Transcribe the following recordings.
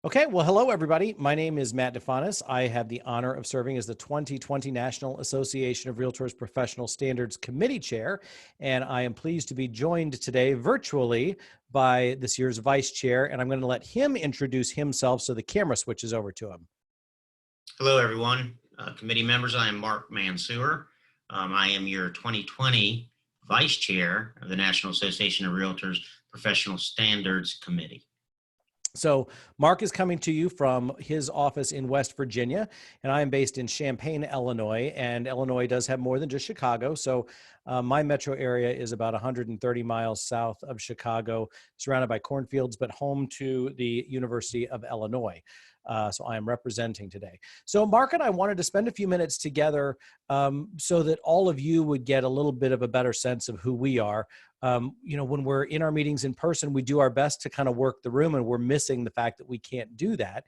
Okay, well, hello, everybody. My name is Matt Difanis. I have the honor of serving as the 2020 National Association of REALTORS Professional Standards Committee Chair, and I am pleased to be joined today virtually by this year's Vice Chair, and I'm going to let him introduce himself so the camera switches over to him. Hello, everyone. Committee members, I am Mark Mansour. I am your 2020 Vice Chair of the National Association of REALTORS Professional Standards Committee. So Mark is coming to you from his office in West Virginia, and I am based in Champaign, Illinois, and Illinois does have more than just Chicago. So my metro area is about 130 miles south of Chicago, surrounded by cornfields, but home to the University of Illinois. So I am representing today. So Mark and I wanted to spend a few minutes together so that all of you would get a little bit of a better sense of who we are. When we're in our meetings in person, we do our best to kind of work the room, and we're missing the fact that we can't do that.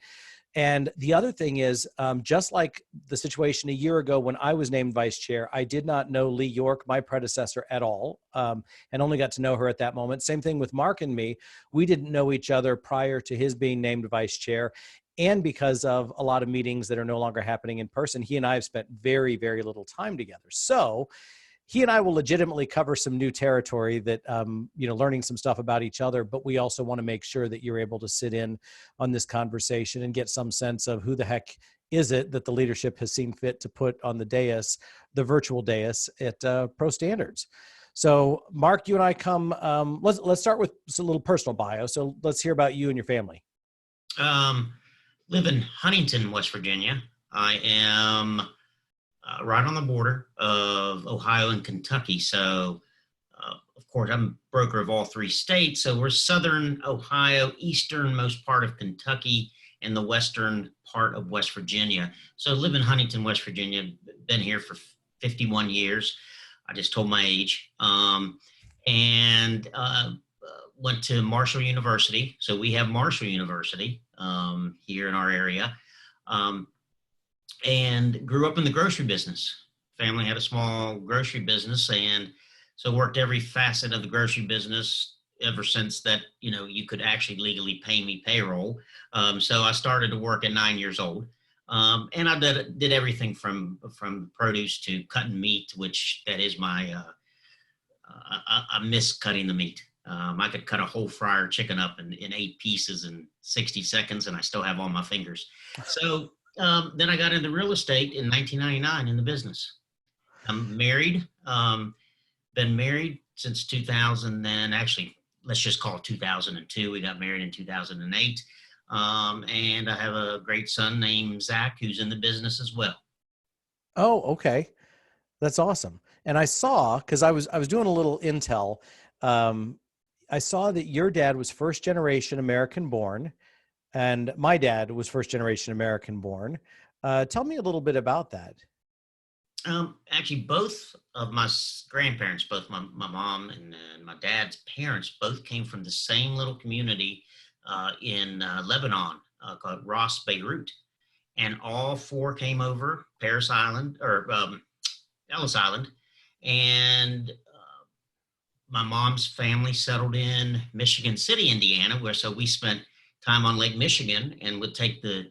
And the other thing is, just like the situation a year ago when I was named vice chair, I did not know Lee York, my predecessor, at all, and only got to know her at that moment. Same thing with Mark and me. We didn't know each other prior to his being named vice chair. And because of a lot of meetings that are no longer happening in person, he and I have spent very, very little time together. So he and I will legitimately cover some new territory that, learning some stuff about each other, but we also want to make sure that you're able to sit in on this conversation and get some sense of who the heck is it that the leadership has seen fit to put on the dais, the virtual dais at Pro Standards. So Mark, you and I come, let's start with a little personal bio. So let's hear about you and your family. Live in Huntington, West Virginia. I am right on the border of Ohio and Kentucky. So, of course, I'm a broker of all three states. So we're southern Ohio, easternmost part of Kentucky, and the western part of West Virginia. So live in Huntington, West Virginia. Been here for 51 years. I just told my age. Went to Marshall University. So we have Marshall University here in our area. And grew up in the grocery business. Family had a small grocery business, and so worked every facet of the grocery business ever since that, you could actually legally pay me payroll. So I started to work at 9 years old. And I did everything from produce to cutting meat, which that is my, I miss cutting the meat. I could cut a whole fryer chicken up in 8 pieces in 60 seconds, and I still have all my fingers. So then I got into real estate in 1999 in the business. I'm married, been married since 2000, and actually, let's just call it 2002. We got married in 2008. And I have a great son named Zach, who's in the business as well. Oh, okay. That's awesome. And I saw, because I was doing a little intel, I saw that your dad was first generation American born, and my dad was first generation American born. Tell me a little bit about that. Actually, both of my grandparents, both my mom and my dad's parents, both came from the same little community in Lebanon called Ras Beirut. And all four came over Ellis Island. And my mom's family settled in Michigan City, Indiana, so we spent time on Lake Michigan and would take the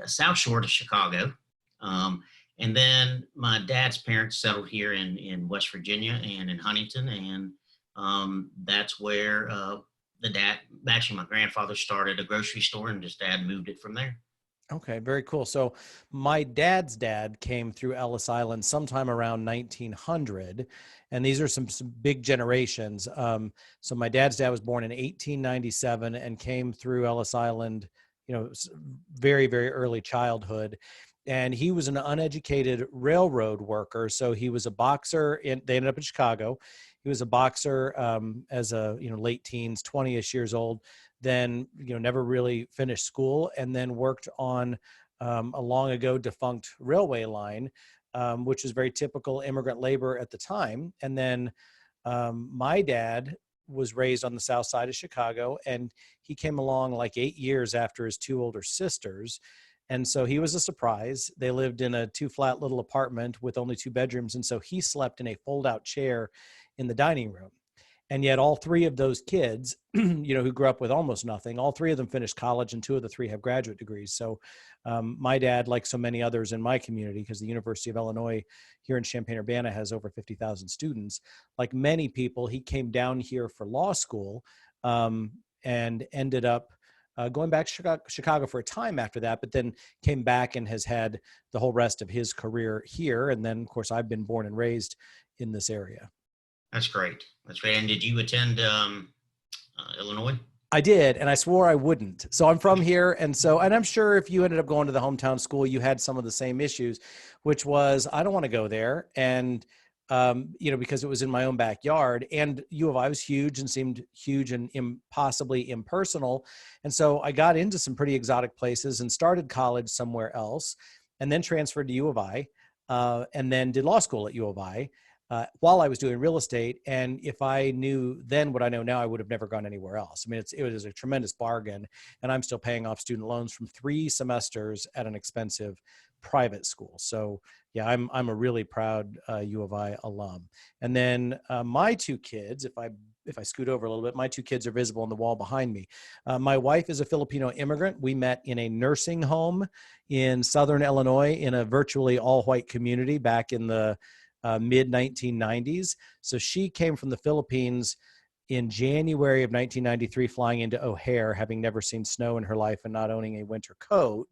South Shore to Chicago. And then my dad's parents settled here in West Virginia and in Huntington. And that's where my grandfather started a grocery store, and his dad moved it from there. Okay, very cool. So my dad's dad came through Ellis Island sometime around 1900, and these are some big generations. So my dad's dad was born in 1897 and came through Ellis Island, very, very early childhood. And he was an uneducated railroad worker. So he was a boxer, they ended up in Chicago. He was a boxer as a, late teens, 20-ish years old. Then, never really finished school, and then worked on a long ago defunct railway line, which was very typical immigrant labor at the time. And then my dad was raised on the south side of Chicago, and he came along like 8 years after his two older sisters. And so he was a surprise. They lived in a 2-flat little apartment with only 2 bedrooms. And so he slept in a fold-out chair in the dining room. And yet all three of those kids, who grew up with almost nothing, all three of them finished college, and two of the three have graduate degrees. So my dad, like so many others in my community, because the University of Illinois here in Champaign-Urbana has over 50,000 students, like many people, he came down here for law school, and ended up going back to Chicago for a time after that, but then came back and has had the whole rest of his career here. And then, of course, I've been born and raised in this area. That's great. That's great. And did you attend Illinois? I did, and I swore I wouldn't. So I'm from here, and I'm sure if you ended up going to the hometown school, you had some of the same issues, which was, I don't want to go there, and because it was in my own backyard, and U of I was huge and seemed huge and impossibly impersonal, and so I got into some pretty exotic places and started college somewhere else, and then transferred to U of I, and then did law school at U of I. While I was doing real estate. And if I knew then what I know now, I would have never gone anywhere else. I mean, it was a tremendous bargain, and I'm still paying off student loans from 3 semesters at an expensive private school. So yeah, I'm a really proud U of I alum. And then my 2 kids, if I scoot over a little bit, my 2 kids are visible on the wall behind me. My wife is a Filipino immigrant. We met in a nursing home in Southern Illinois in a virtually all-white community back in the mid 1990s. So she came from the Philippines in January of 1993, flying into O'Hare, having never seen snow in her life and not owning a winter coat.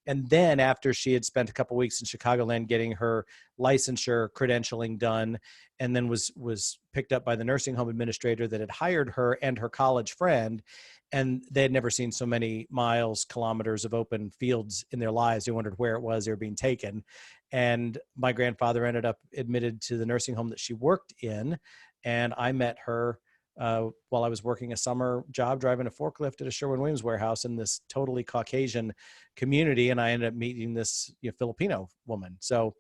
And then after she had spent a couple weeks in Chicagoland getting her licensure credentialing done, and then was picked up by the nursing home administrator that had hired her and her college friend, and they had never seen so many kilometers of open fields in their lives. They wondered where it was they were being taken. And my grandfather ended up admitted to the nursing home that she worked in. And I met her while I was working a summer job driving a forklift at a Sherwin-Williams warehouse in this totally Caucasian community. And I ended up meeting this Filipino woman. So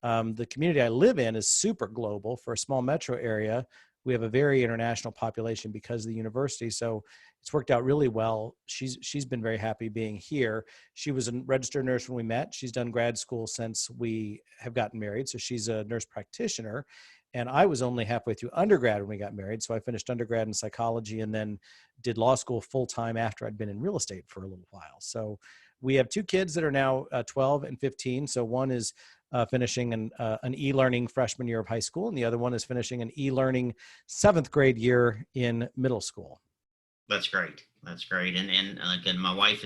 the community I live in is super global for a small metro area. We have a very international population because of the university. So it's worked out really well. She's been very happy being here. She was a registered nurse when we met. She's done grad school since we have gotten married. So she's a nurse practitioner. And I was only halfway through undergrad when we got married. So I finished undergrad in psychology and then did law school full time after I'd been in real estate for a little while. So we have 2 kids that are now 12 and 15. So one is finishing an e-learning freshman year of high school, and the other one is finishing an e-learning 7th grade year in middle school. That's great. That's great. And again, my wife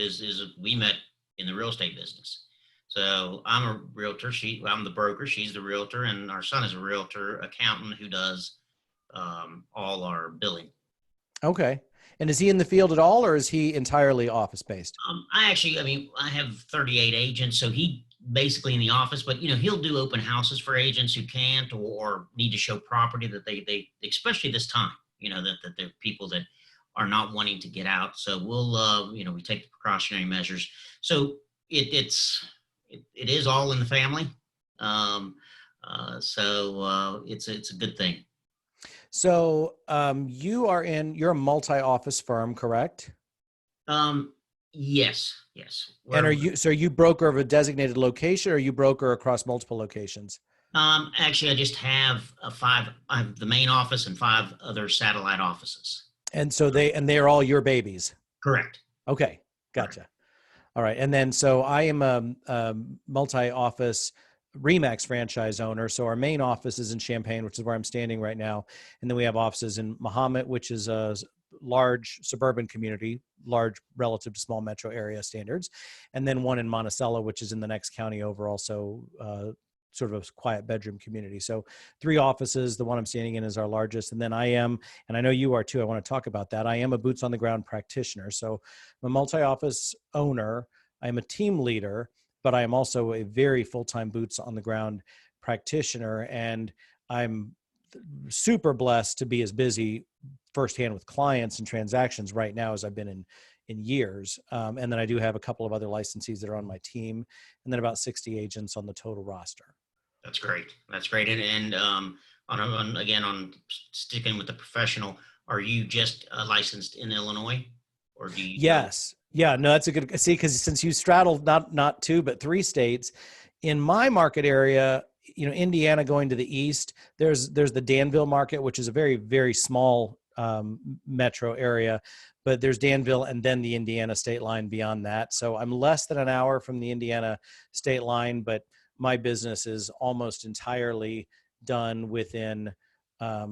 we met in the real estate business. So I'm a realtor. I'm the broker. She's the realtor, and our son is a realtor accountant who does all our billing. Okay. And is he in the field at all, or is he entirely office based? I have 38 agents, so he basically in the office, but he'll do open houses for agents who can't or need to show property that they especially this time, that there are people that are not wanting to get out. So we'll, we take the precautionary measures. So it is all in the family. So it's a good thing. So you're a multi-office firm, correct? Yes. And are you broker of a designated location, or are you broker across multiple locations? Actually, I just have I have the main office and 5 other satellite offices. And so they're all your babies. Correct. Okay. Gotcha. Correct. All right. And then, so I am a multi-office RE/MAX franchise owner. So our main office is in Champaign, which is where I'm standing right now. And then we have offices in Mahomet, which is a large suburban community, large relative to small metro area standards. And then one in Monticello, which is in the next county over, also sort of a quiet bedroom community. So 3 offices. The one I'm standing in is our largest. And then I am, and I know you are too, I want to talk about that. I am a boots on the ground practitioner. So I'm a multi-office owner. I'm a team leader, but I am also a very full-time boots on the ground practitioner. And I'm super blessed to be as busy firsthand with clients and transactions right now as I've been in years. And then I do have a couple of other licensees that are on my team, and then about 60 agents on the total roster. That's great. That's great. And on sticking with the professional, are you just licensed in Illinois, or do you? Yes. Yeah, no, that's a good, because since you straddle not 2, but 3 states, in my market area, Indiana going to the east, there's the Danville market, which is a very, very small metro area, but there's Danville and then the Indiana state line beyond that. So I'm less than an hour from the Indiana state line, but my business is almost entirely done within a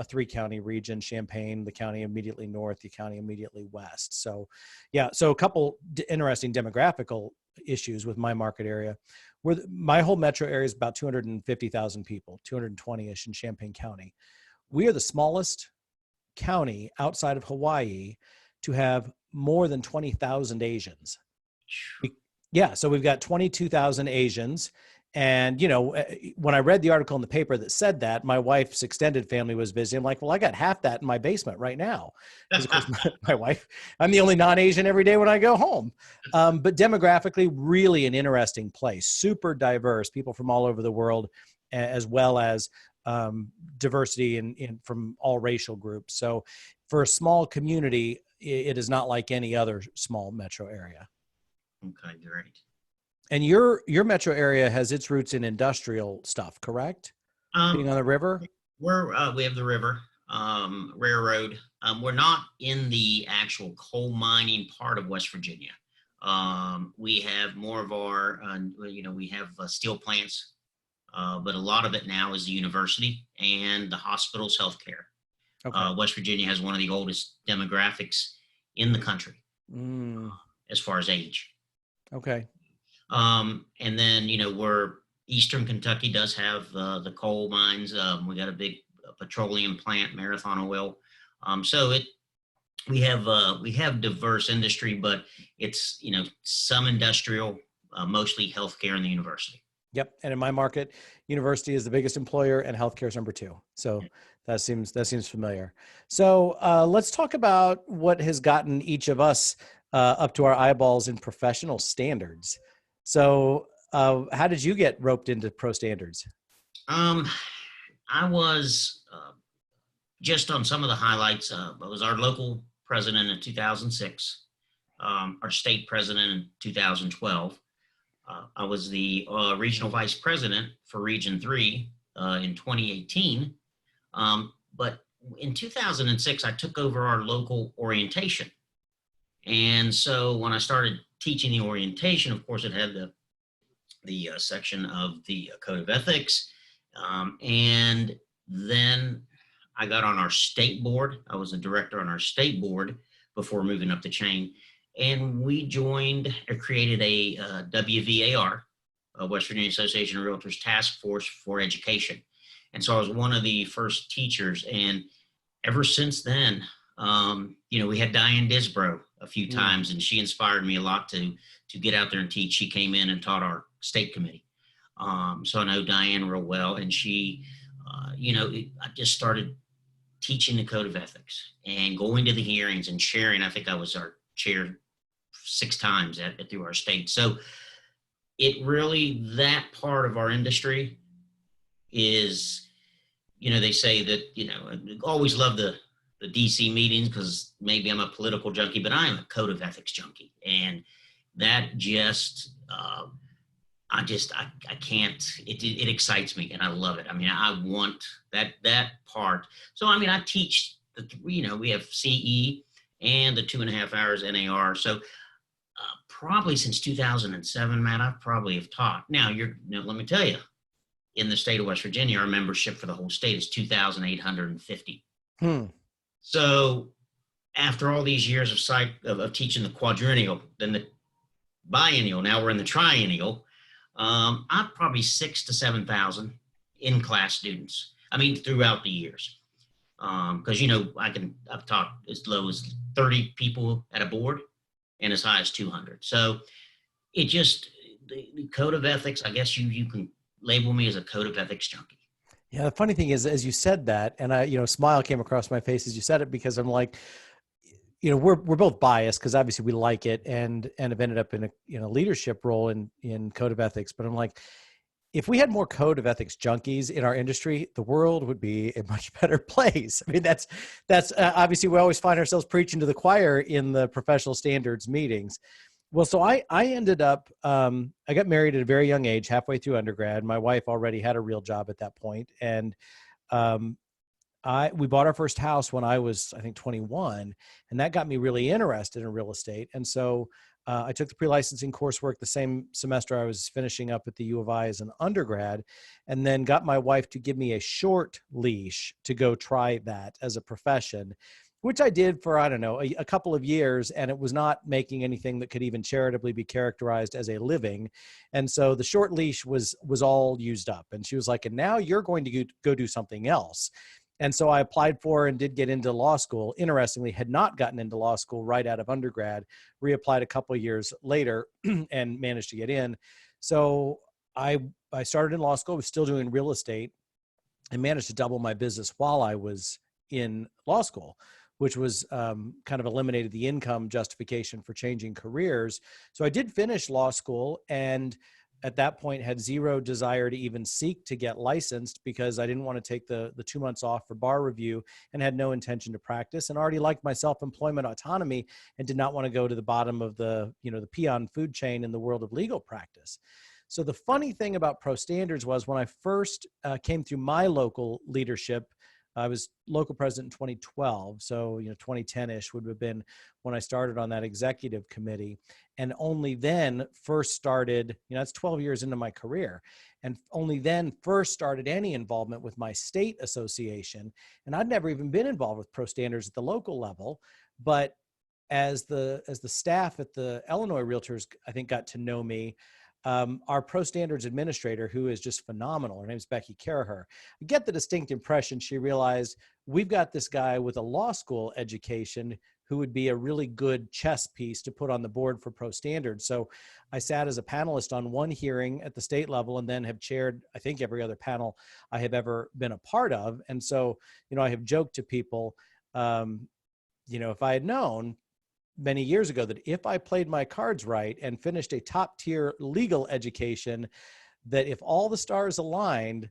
3-county region: Champaign, the county immediately north, the county immediately west. So yeah, so a couple interesting demographical issues with my market area, where my whole metro area is about 250,000 people, 220-ish in Champaign County. We are the smallest county outside of Hawaii to have more than 20,000 Asians. Yeah, so we've got 22,000 Asians. And, when I read the article in the paper that said that, my wife's extended family was visiting. I'm like, well, I got half that in my basement right now. Because, of course, my wife, I'm the only non-Asian every day when I go home. But demographically, really an interesting place, super diverse, people from all over the world, as well as diversity in from all racial groups. So for a small community, it is not like any other small metro area. Okay, great. And your metro area has its roots in industrial stuff, correct? Being on the river? We have the river, railroad. We're not in the actual coal mining part of West Virginia. We have more of our, we have steel plants, but a lot of it now is the university and the hospitals, healthcare. Okay. West Virginia has one of the oldest demographics in the country as far as age. Okay. And then, where Eastern Kentucky does have the coal mines. We got a big petroleum plant, Marathon Oil. So we have diverse industry, but it's, some industrial, mostly healthcare and the university. Yep. And in my market, university is the biggest employer and healthcare is number 2. So that seems familiar. So let's talk about what has gotten each of us up to our eyeballs in professional standards. So how did you get roped into pro standards? I was just on some of the highlights. I was our local president in 2006, our state president in 2012. I was the regional vice president for Region 3 in 2018. But in 2006, I took over our local orientation. And so when I started teaching the orientation, of course, it had the section of the Code of Ethics. And then I got on our state board. I was a director on our state board before moving up the chain. And we created a WVAR, West Virginia Association of Realtors Task Force for Education. And so I was one of the first teachers. And ever since then, we had Diane Disbrow a few times, and she inspired me a lot to get out there and teach. She came in and taught our state committee. So I know Diane real well. And she, I just started teaching the Code of Ethics and going to the hearings and sharing. I think I was our chair 6 times through our state. So it really, that part of our industry is, they say that, always love the DC meetings because maybe I'm a political junkie, but I am a Code of Ethics junkie. And that just, I can't, it excites me and I love it. I mean, I want that part. So, I mean, I teach, we have CE and the 2.5 hours NAR. So probably since 2007, Matt, I probably have taught. Now let me tell you, in the state of West Virginia, our membership for the whole state is 2,850. So after all these years of teaching the quadrennial, then the biennial, now we're in the triennial, I'm probably 6,000 to 7,000 in-class students. I mean, throughout the years. Because, I've taught as low as 30 people at a board and as high as 200. So it just, the Code of Ethics, I guess you can label me as a Code of Ethics junkie. Yeah, the funny thing is, as you said that, and I, smile came across my face as you said it, because I'm like, we're both biased because obviously we like it and have ended up in a leadership role in Code of Ethics. But I'm like, if we had more Code of Ethics junkies in our industry, the world would be a much better place. I mean, that's obviously we always find ourselves preaching to the choir in the professional standards meetings. Well, so I ended up, I got married at a very young age, halfway through undergrad. My wife already had a real job at that point. And um, we bought our first house when I was, I think, 21, and that got me really interested in real estate. And so I took the pre-licensing coursework the same semester I was finishing up at the U of I as an undergrad, and then got my wife to give me a short leash to go try that as a profession, which I did for, I don't know, a couple of years, and it was not making anything that could even charitably be characterized as a living. And so the short leash was all used up. And she was like, and now you're going to go do something else. And so I applied for and did get into law school. Interestingly, had not gotten into law school right out of undergrad, reapplied a couple of years later and managed to get in. So I started in law school, was still doing real estate, and managed to double my business while I was in law school, which was kind of eliminated the income justification for changing careers. So I did finish law school, and at that point had zero desire to even seek to get licensed, because I didn't want to take the 2 months off for bar review, and had no intention to practice, and already liked my self-employment autonomy and did not want to go to the bottom of the peon food chain in the world of legal practice. So the funny thing about Pro Standards was, when I first came through my local leadership, I was local president in 2012. So, 2010-ish would have been when I started on that executive committee, and only then first started, that's 12 years into my career, and only then first started any involvement with my state association. And I'd never even been involved with Pro Standards at the local level, but as the staff at the Illinois Realtors, I think, got to know me, our Pro Standards administrator, who is just phenomenal, her name is Becky Caraher, I get the distinct impression she realized, we've got this guy with a law school education who would be a really good chess piece to put on the board for Pro Standards. So I sat as a panelist on one hearing at the state level, and then have chaired, I think, every other panel I have ever been a part of. And so, I have joked to people, if I had known many years ago that if I played my cards right and finished a top tier legal education, that if all the stars aligned,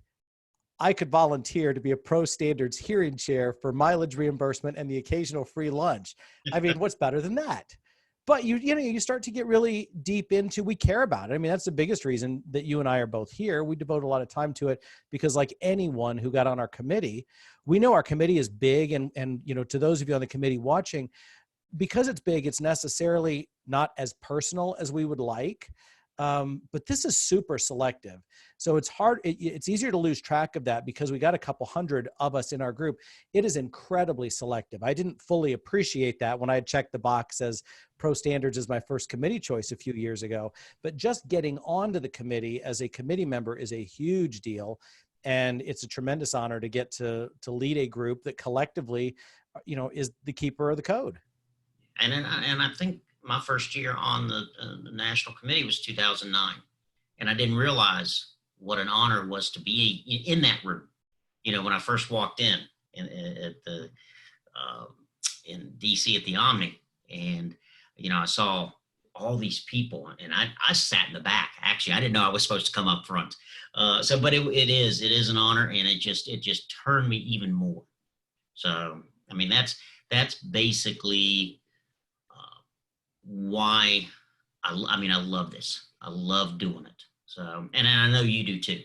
I could volunteer to be a Pro Standards hearing chair for mileage reimbursement and the occasional free lunch. I mean, what's better than that? But you start to get really deep into, we care about it. I mean, that's the biggest reason that you and I are both here. We devote a lot of time to it because, like anyone who got on our committee, we know our committee is big. And to those of you on the committee watching, because it's big, it's necessarily not as personal as we would like. But this is super selective. So it's hard. It's easier to lose track of that because we got a couple hundred of us in our group. It is incredibly selective. I didn't fully appreciate that when I had checked the box as Pro Standards as my first committee choice a few years ago. But just getting onto the committee as a committee member is a huge deal. And it's a tremendous honor to get to lead a group that collectively, is the keeper of the code. And I think my first year on the national committee was 2009, and I didn't realize what an honor was to be in that room. When I first walked in in DC at the Omni, and I saw all these people, and I sat in the back. Actually, I didn't know I was supposed to come up front. But it is an honor, and it just turned me even more. So I mean, that's basically why I love this. I love doing it. So, and I know you do too.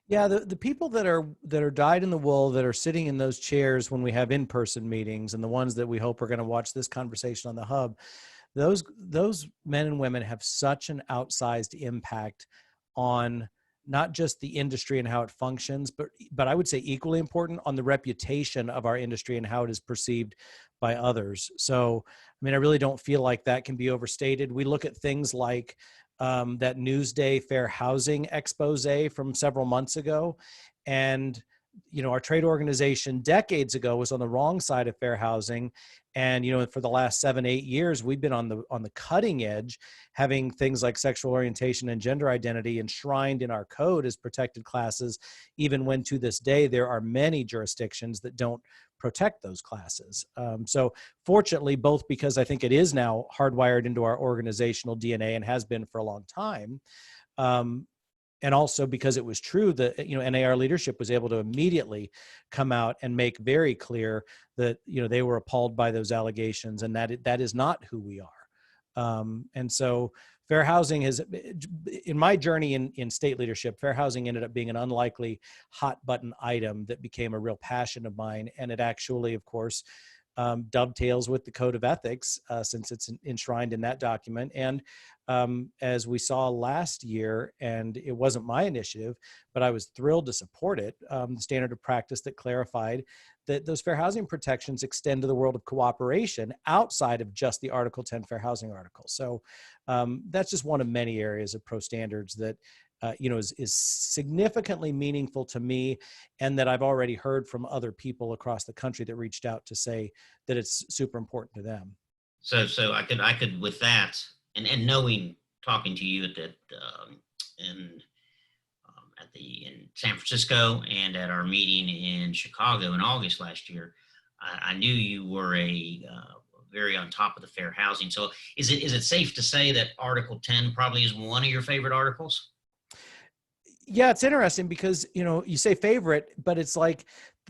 Yeah, the people that are dyed in the wool, that are sitting in those chairs when we have in-person meetings, and the ones that we hope are going to watch this conversation on the hub, those men and women have such an outsized impact on not just the industry and how it functions, but I would say equally important, on the reputation of our industry and how it is perceived by others. So, I really don't feel like that can be overstated. We look at things like that Newsday Fair Housing expose from several months ago, and our trade organization decades ago was on the wrong side of fair housing. And, for the last 7-8 years, we've been on the cutting edge, having things like sexual orientation and gender identity enshrined in our code as protected classes, even when to this day, there are many jurisdictions that don't protect those classes. So fortunately, both because I think it is now hardwired into our organizational DNA and has been for a long time, and also because it was true that, NAR leadership was able to immediately come out and make very clear that, they were appalled by those allegations, and that is not who we are. And so fair housing has, in my journey in state leadership, fair housing ended up being an unlikely hot button item that became a real passion of mine. And it actually, of course, dovetails with the code of ethics, since it's enshrined in that document. And as we saw last year, and it wasn't my initiative, but I was thrilled to support it, the standard of practice that clarified that those fair housing protections extend to the world of cooperation outside of just the Article 10 fair housing article. So that's just one of many areas of pro standards that is significantly meaningful to me, and that I've already heard from other people across the country that reached out to say that it's super important to them. So I could with that, and knowing, talking to you in in San Francisco and at our meeting in Chicago in August last year, I knew you were very on top of the fair housing. So is it safe to say that Article 10 probably is one of your favorite articles? Yeah, it's interesting because, you say favorite, but it's like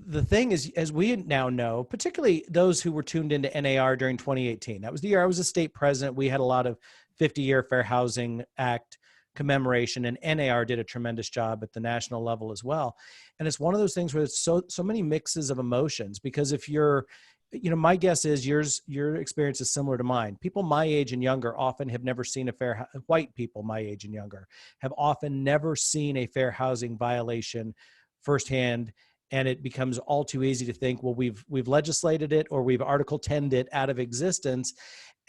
the thing is, as we now know, particularly those who were tuned into NAR during 2018, that was the year I was a state president. We had a lot of 50-year Fair Housing Act commemoration, and NAR did a tremendous job at the national level as well. And it's one of those things where it's so many mixes of emotions, because if you're, my guess is your experience is similar to mine. People my age and younger often have never seen white people my age and younger have often never seen a fair housing violation firsthand. And it becomes all too easy to think, well, we've legislated it, or we've Article 10'd it out of existence.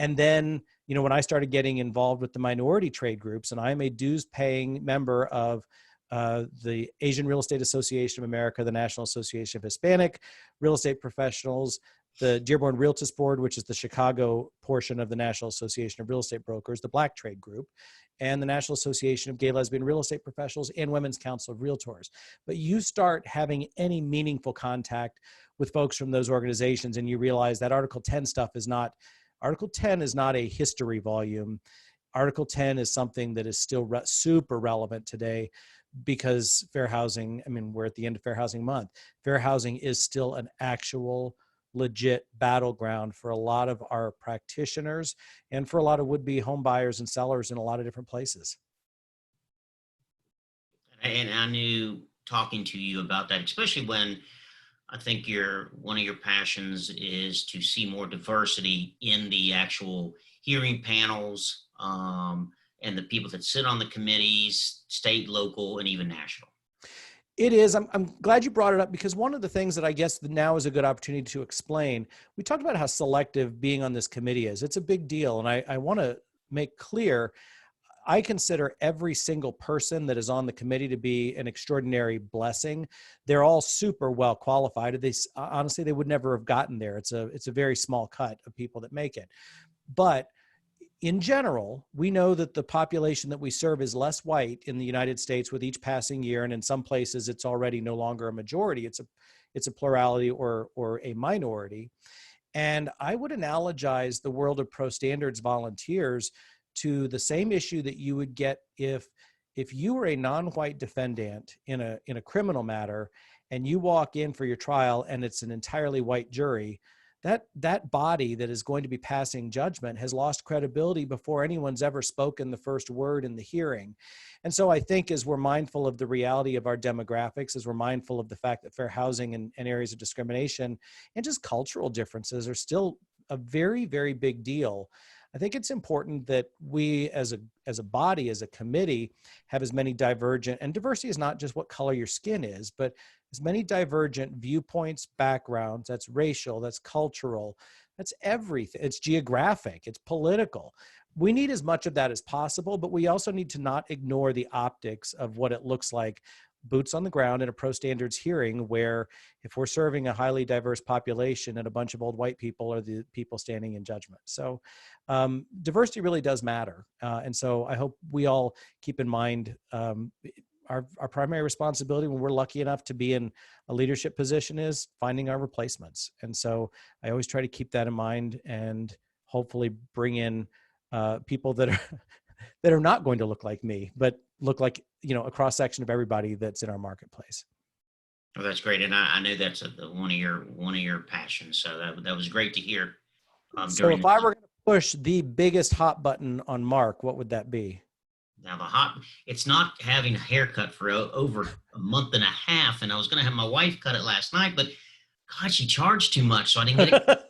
And then, when I started getting involved with the minority trade groups, and I'm a dues paying member of the Asian Real Estate Association of America, the National Association of Hispanic Real Estate Professionals, the Dearborn Realtors Board, which is the Chicago portion of the National Association of Real Estate Brokers, the Black Trade Group, and the National Association of Gay, Lesbian Real Estate Professionals, and Women's Council of Realtors. But you start having any meaningful contact with folks from those organizations, and you realize that Article 10 stuff Article 10 is not a history volume. Article 10 is something that is still super relevant today, because fair housing, we're at the end of Fair Housing Month. Fair housing is still an actual legit battleground for a lot of our practitioners and for a lot of would-be home buyers and sellers in a lot of different places. And I knew, talking to you about that, especially when I think one of your passions is to see more diversity in the actual hearing panels, and the people that sit on the committees, state, local, and even national. It is. I'm glad you brought it up, because one of the things that I guess now is a good opportunity to explain, we talked about how selective being on this committee is. It's a big deal. And I want to make clear, I consider every single person that is on the committee to be an extraordinary blessing. They're all super well qualified. Honestly, they would never have gotten there. It's a very small cut of people that make it. But in general, we know that the population that we serve is less white in the United States with each passing year, and in some places it's already no longer a majority. It's a plurality or a minority. And I would analogize the world of pro standards volunteers to the same issue that you would get if you were a non-white defendant in a criminal matter, and you walk in for your trial and it's an entirely white jury. That body that is going to be passing judgment has lost credibility before anyone's ever spoken the first word in the hearing. And so I think, as we're mindful of the reality of our demographics, as we're mindful of the fact that fair housing and areas of discrimination and just cultural differences are still a very, very big deal, I think it's important that we as a body, as a committee, have as many divergent, and diversity is not just what color your skin is, but as many divergent viewpoints, backgrounds. That's racial, that's cultural, that's everything. It's geographic, it's political. We need as much of that as possible, but we also need to not ignore the optics of what it looks like, boots on the ground in a pro standards hearing, where if we're serving a highly diverse population and a bunch of old white people are the people standing in judgment. So diversity really does matter. And so I hope we all keep in mind our primary responsibility when we're lucky enough to be in a leadership position is finding our replacements. And so I always try to keep that in mind, and hopefully bring in people that are not going to look like me, but look like, a cross section of everybody that's in our marketplace. Oh, that's great. And I know that's one of your passions. So that was great to hear. So if I were going to push the biggest hot button on Mark, what would that be? Now it's not having a haircut for over a month and a half, and I was going to have my wife cut it last night, but God, she charged too much, so I didn't get it.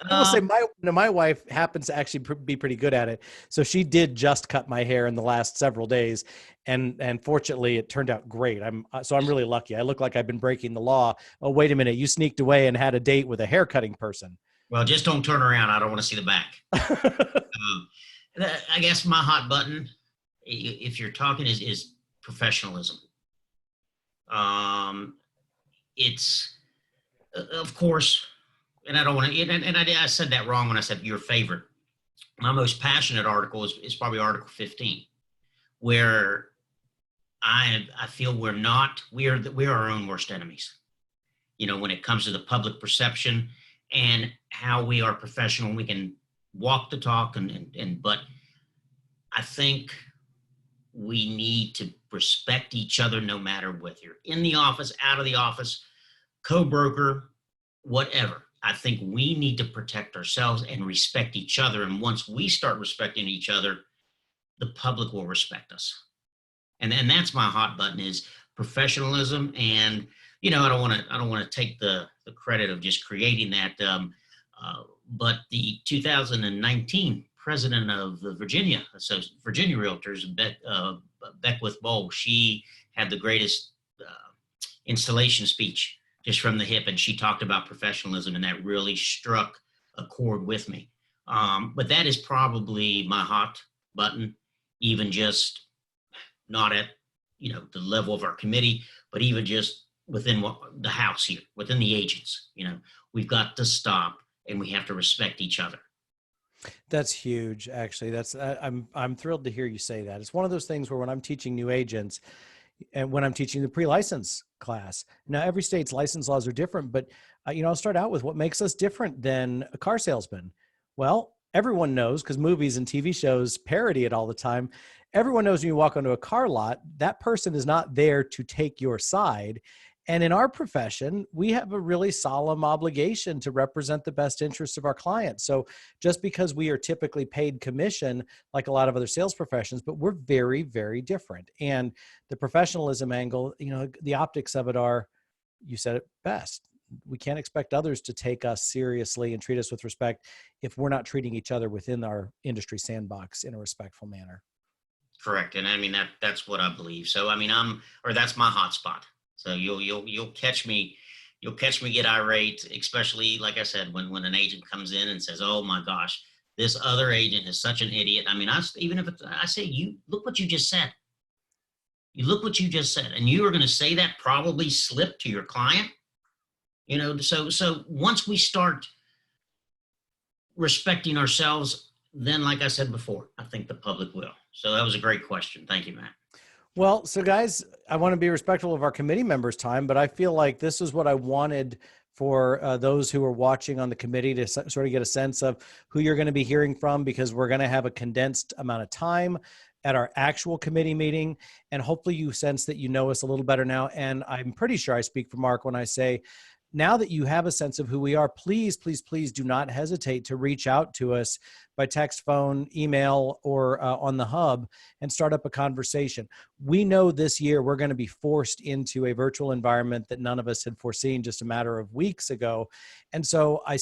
I will say my wife happens to actually be pretty good at it. So she did just cut my hair in the last several days. And fortunately it turned out great. I'm really lucky. I look like I've been breaking the law. Oh, wait a minute. You sneaked away and had a date with a haircutting person. Well, just don't turn around. I don't want to see the back. I guess my hot button, if you're talking, is professionalism. It's, of course, and I don't want to, and I said that wrong when I said your favorite. My most passionate article is probably Article 15, where I feel we are our own worst enemies. When it comes to the public perception and how we are professional, we can walk the talk, but I think we need to respect each other no matter whether you're in the office, out of the office, co-broker, whatever. I think we need to protect ourselves and respect each other. And once we start respecting each other, the public will respect us. And that's my hot button, is professionalism. And, I don't want to take the credit of just creating that. But the 2019 president of the Virginia Realtors, Beckwith Bowl, she had the greatest installation speech just from the hip, and she talked about professionalism, and that really struck a chord with me. But that is probably my hot button, even just not at the level of our committee, but even just within the house here, within the agents. We've got to stop, and we have to respect each other. That's huge. Actually, I'm thrilled to hear you say that. It's one of those things where when I'm teaching new agents, and when I'm teaching the pre-license class, now every state's license laws are different, but I'll start out with what makes us different than a car salesman. Well, everyone knows, because movies and TV shows parody it all the time. Everyone knows when you walk onto a car lot, that person is not there to take your side. And in our profession, we have a really solemn obligation to represent the best interests of our clients. So just because we are typically paid commission, like a lot of other sales professions, but we're very, very different. And the professionalism angle, the optics of it are, you said it best. We can't expect others to take us seriously and treat us with respect if we're not treating each other within our industry sandbox in a respectful manner. Correct. And I mean, that's what I believe. So, that's my hot spot. So you'll catch me get irate, especially, like I said, when an agent comes in and says, "Oh my gosh, this other agent is such an idiot." I say, "You look what you just said. You look what you just said, and you are going to say that probably slip to your client." So once we start respecting ourselves, then, like I said before, I think the public will. So that was a great question. Thank you, Matt. Well, so guys, I want to be respectful of our committee members' time, but I feel like this is what I wanted for those who are watching on the committee to sort of get a sense of who you're going to be hearing from, because we're going to have a condensed amount of time at our actual committee meeting. And hopefully you sense that you know us a little better now. And I'm pretty sure I speak for Mark when I say, now that you have a sense of who we are, please, please, please do not hesitate to reach out to us by text, phone, email, or on the hub and start up a conversation. We know this year we're going to be forced into a virtual environment that none of us had foreseen just a matter of weeks ago. And so I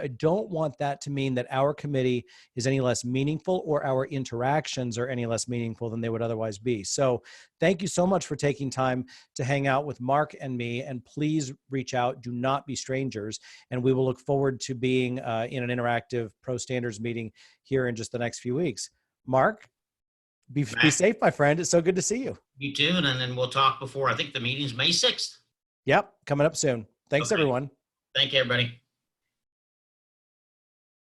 don't want that to mean that our committee is any less meaningful or our interactions are any less meaningful than they would otherwise be. So thank you so much for taking time to hang out with Mark and me, and please reach out. Do not be strangers. And we will look forward to being in an interactive pro standards meeting here in just the next few weeks. Mark, be safe, my friend. It's so good to see you. You too. And then we'll talk before, I think the meeting's May 6th. Yep. Coming up soon. Thanks, everyone. Thank you, everybody.